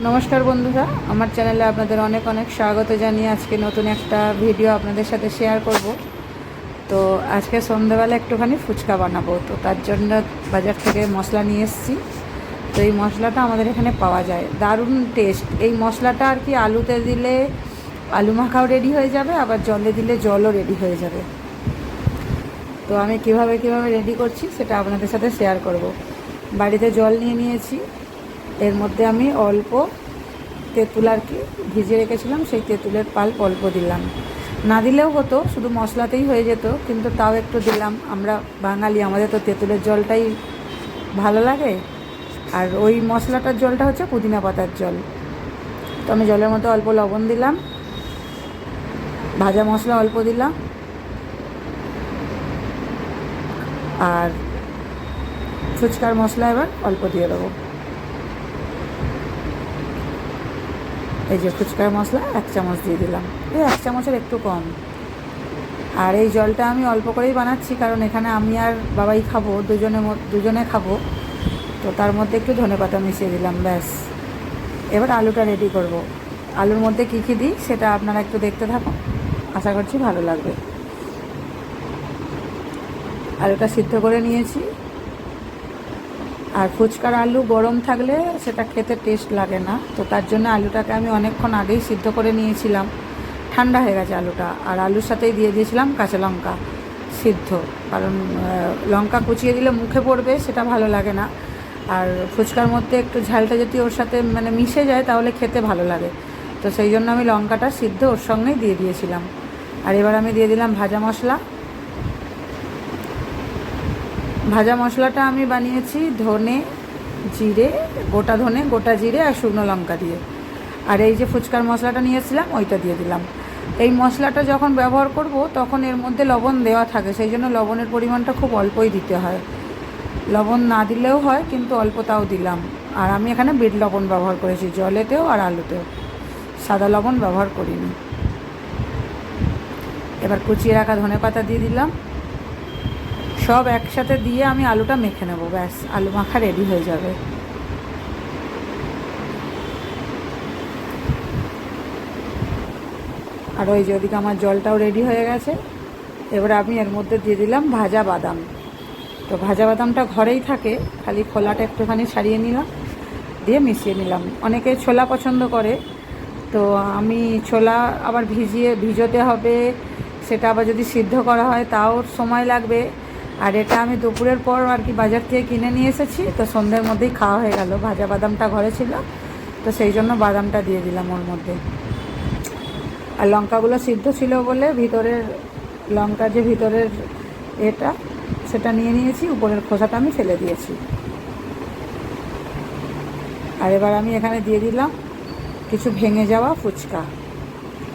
নমস্কার বন্ধুরা, আমার চ্যানেলে আপনাদের অনেক অনেক স্বাগত জানিয়ে আজকে নতুন একটা ভিডিও আপনাদের সাথে শেয়ার করব। তো আজকে সন্ধ্যাবেলা একটুখানি ফুচকা বানাবো, তো তার জন্য বাজার থেকে মশলা নিয়ে এসেছি। তো এই মশলাটা আমাদের এখানে পাওয়া যায়, দারুণ টেস্ট। এই মশলাটা আর কি আলুতে দিলে আলু মাখাও রেডি হয়ে যাবে, আবার জলে দিলে জলও রেডি হয়ে যাবে। তো আমি কিভাবে রেডি করছি সেটা আপনাদের সাথে শেয়ার করব। বাড়িতে জল নিয়ে নিয়েছি, এর মধ্যে আমি অল্প তেঁতুল আর কি ভিজিয়ে রেখেছিলাম, সেই তেঁতুলের পাল্প অল্প দিলাম। না দিলেও হতো, শুধু মশলাতেই হয়ে যেত, কিন্তু তাও একটু দিলাম। আমরা বাঙালি, আমাদের তো তেঁতুলের জলটাই ভালো লাগে। আর ওই মশলাটার জলটা হচ্ছে পুদিনা পাতার জল। তো আমি জলের মধ্যে অল্প লবণ দিলাম, ভাজা মশলা অল্প দিলাম, আর ফুচকার মশলা এবার অল্প দিয়ে দেবো। এই যে ফুচকার মশলা 1 চামচ দিয়ে দিলাম, এই 1 চামচের একটু কম। আর এই জলটা আমি অল্প করেই বানাচ্ছি, কারণ এখানে আমি আর বাবাই খাবো, দুজনে খাবো। তো তার মধ্যে একটু ধনেপাতা মিশিয়ে দিলাম, ব্যাস। এবার আলুটা রেডি করব। আলুর মধ্যে কী কী দিই সেটা আপনারা একটু দেখতে থাকুন, আশা করছি ভালো লাগবে। আলুটা সিদ্ধ করে নিয়েছি। আর ফুচকার আলু গরম থাকলে সেটা খেতে টেস্ট লাগে না, তো তার জন্য আলুটাকে আমি অনেকক্ষণ আগেই সিদ্ধ করে নিয়েছিলাম। ঠান্ডা হয়ে গেছে আলুটা, আর আলুর সাথেই দিয়ে দিয়েছিলাম কাঁচা লঙ্কা সিদ্ধ, কারণ লঙ্কা কুচিয়ে দিলে মুখে পড়বে, সেটা ভালো লাগে না। আর ফুচকার মধ্যে একটু ঝালটা যদি ওর সাথে মিশে যায় তাহলে খেতে ভালো লাগে। তো সেই জন্য আমি লঙ্কাটা সিদ্ধ ওর সঙ্গেই দিয়ে দিয়েছিলাম। আর এবার আমি দিয়ে দিলাম ভাজা মশলা। ভাজা মশলাটা আমি বানিয়েছি ধনে জিরে, গোটা ধনে, গোটা জিরে আর শুকনো লঙ্কা দিয়ে। আর এই যে ফুচকার মশলাটা নিয়েছিলাম ওইটা দিয়ে দিলাম। এই মশলাটা যখন ব্যবহার করব তখন এর মধ্যে লবণ দেওয়া থাকে, সেই জন্য লবণের পরিমাণটা খুব অল্পই দিতে হয়। লবণ না দিলেও হয়, কিন্তু অল্প তাও দিলাম। আর আমি এখানে বিট লবণ ব্যবহার করেছি জলেতেও আর আলুতেও, সাদা লবণ ব্যবহার করিনি। এবার কুচিয়ে রাখা ধনেপাতা দিয়ে দিলাম। সব একসাথে দিয়ে আমি আলুটা মেখে নেব, ব্যাস আলু মাখা রেডি হয়ে যাবে। আর ওই যে ওদিকে আমার জলটাও রেডি হয়ে গেছে। এবার আমি এর মধ্যে দিয়ে দিলাম ভাজা বাদাম। তো ভাজা বাদামটা ঘরেই থাকে, খালি খোলাটা একটুখানি ছাড়িয়ে নিলাম, দিয়ে মিশিয়ে নিলাম। অনেকে ছোলা পছন্দ করে, তো আমি ছোলা আবার ভিজোতে হবে, সেটা আবার যদি সিদ্ধ করা হয় তাও সময় লাগবে। আর এটা আমি দুপুরের পর আর কি বাজার থেকে কিনে নিয়ে এসেছি, তো সন্ধ্যের মধ্যেই খাওয়া হয়ে গেল। ভাজা বাদামটা ঘরে ছিল, তো সেই জন্য বাদামটা দিয়ে দিলাম ওর মধ্যে। আর লঙ্কাগুলো সিদ্ধ ছিল বলে ভিতরের লঙ্কা যে ভিতরের এটা সেটা নিয়ে নিয়েছি, উপরের খোসাটা আমি ফেলে দিয়েছি। আর এবার আমি এখানে দিয়ে দিলাম কিছু ভেঙে যাওয়া ফুচকা।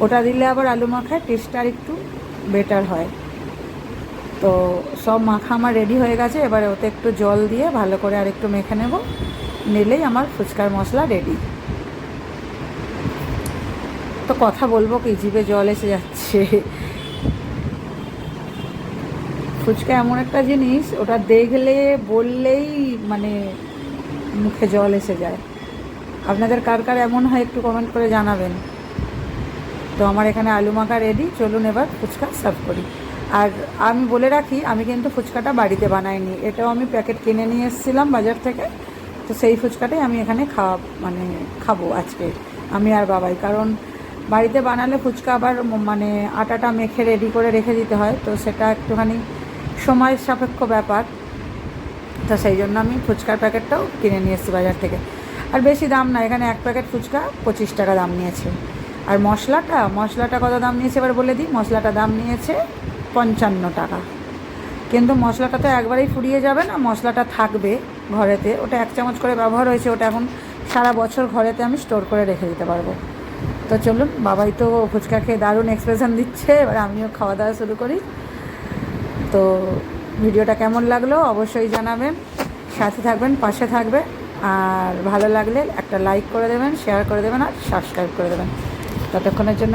ওটা দিলে আবার আলু মাখায় টেস্টটা আর একটু বেটার হয়। তো সব মাখা আমার রেডি হয়ে গেছে। এবারে ওতে একটু জল দিয়ে ভালো করে আর একটু মেখে নেব, নিলেই আমার ফুচকার মশলা রেডি। তো কথা বলবো কি, জিভে জল এসে যাচ্ছে। ফুচকা এমন একটা জিনিস, ওটা দেখলে বললেই মুখে জল এসে যায়। আপনাদের কার কার এমন হয় একটু কমেন্ট করে জানাবেন। তো আমার এখানে আলু মাখা রেডি, চলুন এবার ফুচকা সার্ভ করি। আর আমি বলে রাখি, আমি কিন্তু ফুচকাটা বাড়িতে বানাইনি, এটাও আমি প্যাকেট কিনে নিয়ে এসেছিলাম বাজার থেকে। তো সেই ফুচকাটাই আমি এখানে খাবো আজকে, আমি আর বাবাই। কারণ বাড়িতে বানালে ফুচকা আবার আটাটা মেখে রেডি করে রেখে দিতে হয়, তো সেটা একটুখানি সময় সাপেক্ষ ব্যাপার। তো সেই জন্য আমি ফুচকার প্যাকেটটাও কিনে নিয়ে এসেছি বাজার থেকে। আর বেশি দাম না, এখানে 1 প্যাকেট ফুচকা 25 টাকা দাম নিয়েছে। আর মশলাটা কত দাম নিয়েছে এবার বলে দিই। মশলাটা দাম নিয়েছে 55 টাকা। কিন্তু মশলাটা তো একবারেই ফুরিয়ে যাবে না, মশলাটা থাকবে ঘরেতে, ওটা 1 চামচ করে ব্যবহার হয়েছে, ওটা এখন সারা বছর ঘরেতে আমি স্টোর করে রেখে দিতে পারবো। তো চলুন, বাবাই তো ফুচকা খেয়ে দারুণ এক্সপ্রেশন দিচ্ছে, এবার আমিও খাওয়া দাওয়া শুরু করি। তো ভিডিওটা কেমন লাগলো অবশ্যই জানাবেন, সাথে থাকবেন, পাশে থাকবেন। আর ভালো লাগলে একটা লাইক করে দেবেন, শেয়ার করে দেবেন, আর সাবস্ক্রাইব করে দেবেন। ততক্ষণের জন্য